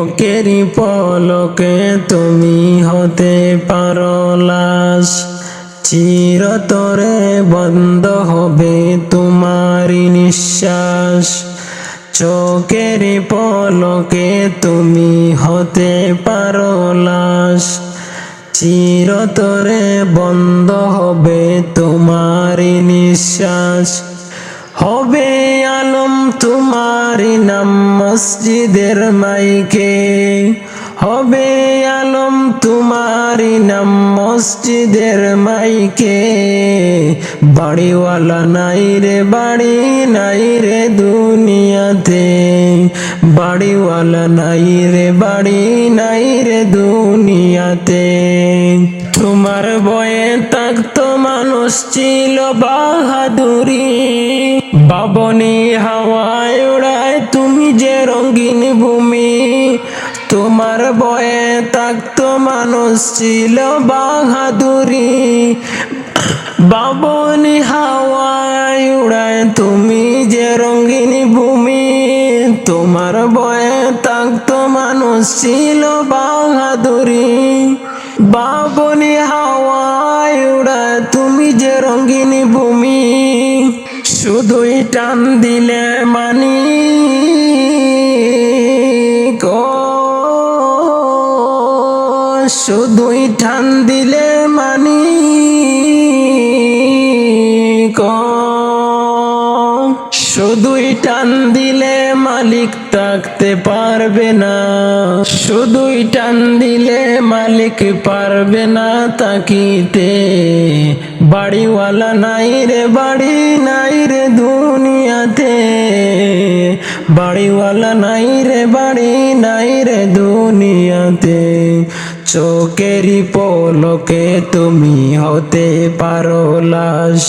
চোখেরই পলকে তুমি হতে পারো লাশ, চিরতরে বন্ধ হবে তোমারই নিঃশ্বাস। চোখেরই পলকে তুমি হতে পারো লাশ, চিরতরে বন্ধ হবে তোমারই নিঃশ্বাস। হবে আলম তোমারই নাম মসজিদের মাইকে, হবে আলম তোমারই নাম মসজিদের মাইকে। বাড়িওয়ালা নাই রে বাড়ি নাই রে দুনিয়াতে, বাড়িওয়ালা নাই রে বাড়ি নাই রে দুনিয়াতে। তোমার বয়ে থাকতো মানুষ ছিল বাহাদুরি, বাবনি হাওয়ায় উড়ায় তুমি যে রঙিন ভূমি। তোমার বয়ে থাকতো মানুষ ছিল বাহাদুরি, বাবনি হাওয়ায় উড়ায় তুমি যে রঙিন ভূমি। তোমার বয়ে থাকতো মানুষ ছিল বাহাদুরি, বাবনি হাওয়ায় উড়ায় তুমি যে রঙিন ভূমি। শুধুই টান দিলে মানিক, শুধুই টান দিলে মানিক, শুধুই টান দিলে মালিক থাকতে পারবে না, শুধুই টান দিলে মালিক পারবে না তাকিতে। বাড়িওয়ালা নাই রে বাড়ি নাই রে দুনিয়াতে, বাড়িওয়ালা নাই রে বাড়ি নাই রে দুনিয়াতে। চোখেরই পলকে তুমি হতে পারো লাশ,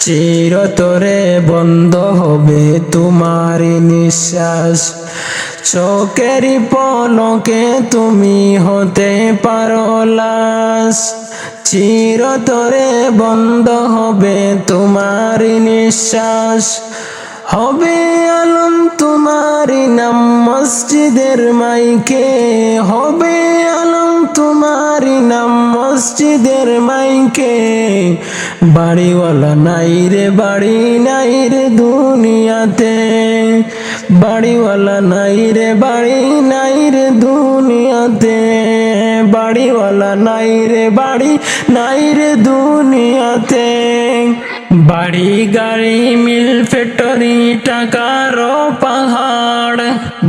চিরতরে বন্ধ হবে তোমারই নিঃশ্বাস। চোখেরই পলকে তুমি হতে পারো লাশ, চিরতরে বন্ধ হবে তোমারই নিঃশ্বাস। হবে আলম তোমারই নাম মসজিদের মাইকে, হবে আলম তোমারই নাম মসজিদের মাইকে। বাড়িওয়ালা নাই রে বাড়ি নাই রে দুনিয়াতে, বাড়িওয়ালা নাই রে বাড়ি নাই রে দুনিয়াতে, বাড়িওয়ালা নাই রে বাড়ি নাই রে দুনিয়াতে। বাড়ি গাড়ি মিল ফ্যাক্টরি টাকার পাহাড়,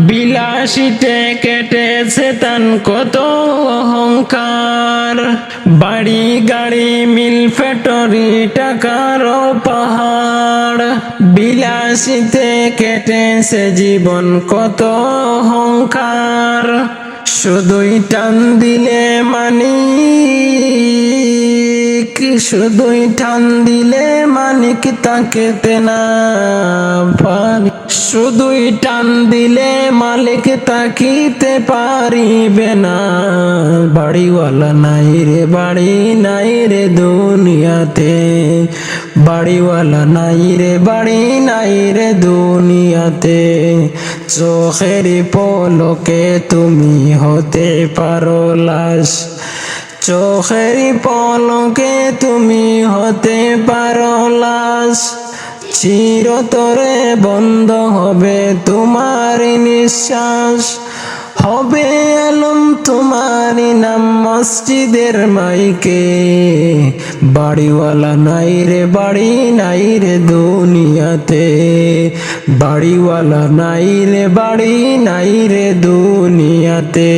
বিলাসিতে কেটেছে তান কত অহংকার। বাড়ি গাড়ি মিল ফ্যাক্টরি টাকার পাহাড়, বিলাসিতে কেটেছে জীবন কত অহংকার। শুধুই টান দিলে মানিক, শুধুই টান দিলে মানিক তাকেতে না পারি, শুধুই টান দিলে মালিক তাকিতে পারিবে না। বাড়িওয়ালা নাই রে বাড়ি নাই রে দুনিয়াতে, বাড়িওয়ালা নাই রে বাড়ি নাই রে দুনিয়াতে। চোখেরই পলকে তুমি হতে পারো লাশ, চোখেরই পলকে তুমি হতে পারো লাশ। চিরতরে বন্ধ হবে তোমারই নিঃশ্বাস। হবে আলম তোমারই নাম মসজিদের মাইকে, বাড়িওয়ালা নাই রে বাড়ি নাই রে দুনিয়াতে, বাড়িওয়ালা নাই রে বাড়ি নাই রে দুনিয়াতে।